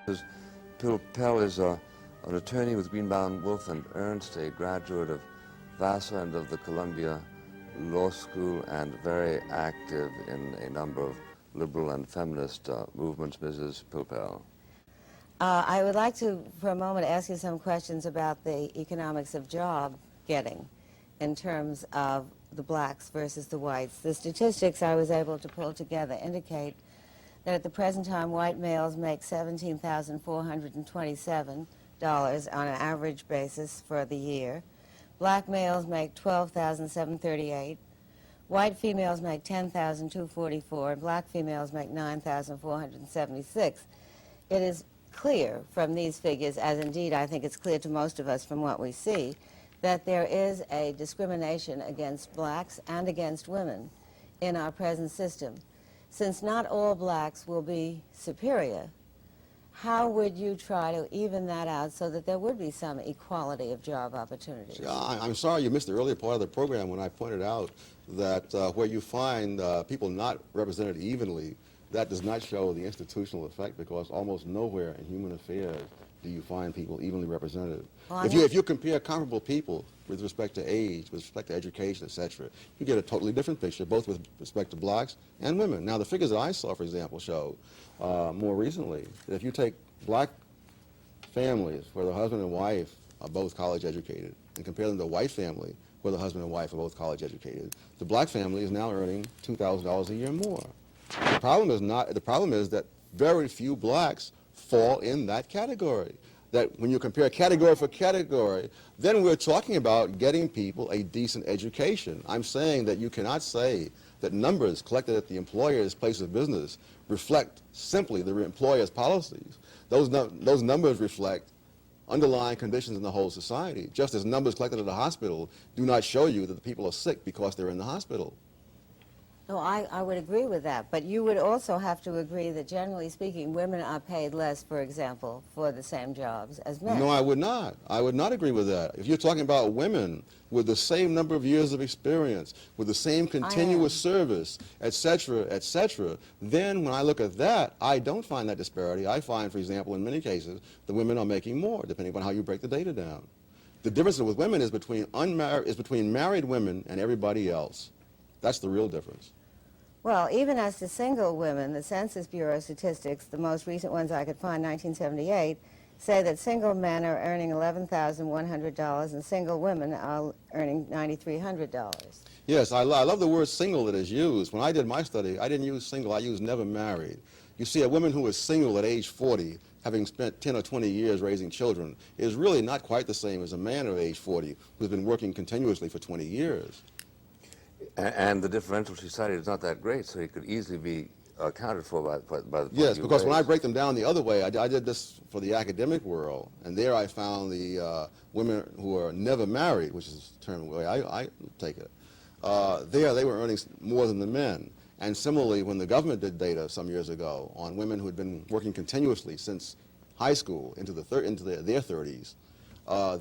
Pell is an attorney with Greenbaum, Wolf and Ernst, a graduate of Vassar and of the Columbia Law School, and very active in a number of liberal and feminist movements. Mrs. Pilpel. I would like to, for a moment, ask you some questions about the economics of job getting in terms of the blacks versus the whites. The statistics I was able to pull together indicate that at the present time, white males make $17,427 on an average basis for the year. Black males make $12,738. White females make $10,244, and black females make $9,476. It is clear from these figures, as indeed I think it's clear to most of us from what we see, that there is a discrimination against blacks and against women in our present system. Since not all blacks will be superior, how would you try to even that out so that there would be some equality of job opportunities? I'm sorry you missed the earlier part of the program when I pointed out that where you find people not represented evenly, that does not show the institutional effect, because almost nowhere in human affairs do you find people evenly represented. Well, if you compare comparable people with respect to age, with respect to education, etc., you get a totally different picture, both with respect to blacks and women. Now, the figures that I saw, for example, show more recently that if you take black families where the husband and wife are both college educated and compare them to a white family where the husband and wife are both college educated, the black family is now earning $2,000 a year more. The problem is that very few blacks fall in that category. That when you compare category for category, then we're talking about getting people a decent education. I'm saying that you cannot say that numbers collected at the employer's place of business reflect simply the employer's policies. Those numbers reflect underlying conditions in the whole society, just as numbers collected at the hospital do not show you that the people are sick because they're in the hospital. No, I would agree with that, but you would also have to agree that, generally speaking, women are paid less, for example, for the same jobs as men. No, I would not. I would not agree with that. If you're talking about women with the same number of years of experience, with the same continuous service, etc., then when I look at that, I don't find that disparity. I find, for example, in many cases, the women are making more, depending upon how you break the data down. The difference with women is between married women and everybody else. That's the real difference. Well, even as to single women, the Census Bureau statistics, the most recent ones I could find, 1978, say that single men are earning $11,100 and single women are earning $9,300. Yes, I love the word single that is used. When I did my study, I didn't use single, I used never married. You see, a woman who is single at age 40, having spent 10 or 20 years raising children, is really not quite the same as a man of age 40 who's been working continuously for 20 years. And the differential she cited is not that great, so it could easily be accounted for by the Yes, because when I break them down the other way, I did this for the academic world, and there I found the women who are never married, which is the term the way I take it, there they were earning more than the men. And similarly, when the government did data some years ago on women who had been working continuously since high school into their 30s,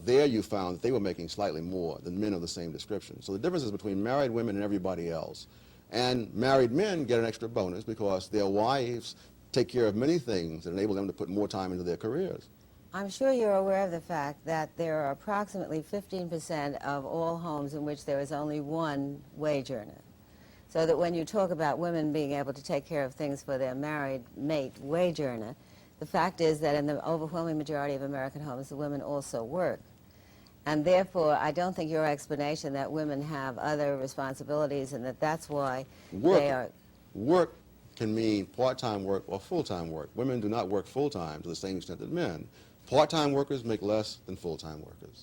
there you found that they were making slightly more than men of the same description. So the difference is between married women and everybody else. And married men get an extra bonus because their wives take care of many things that enable them to put more time into their careers. I'm sure you're aware of the fact that there are approximately 15% of all homes in which there is only one wage earner. So that when you talk about women being able to take care of things for their married mate wage earner, the fact is that in the overwhelming majority of American homes, the women also work. And therefore, I don't think your explanation that women have other responsibilities and that that's why they are... Work can mean part-time work or full-time work. Women do not work full-time to the same extent that men. Part-time workers make less than full-time workers.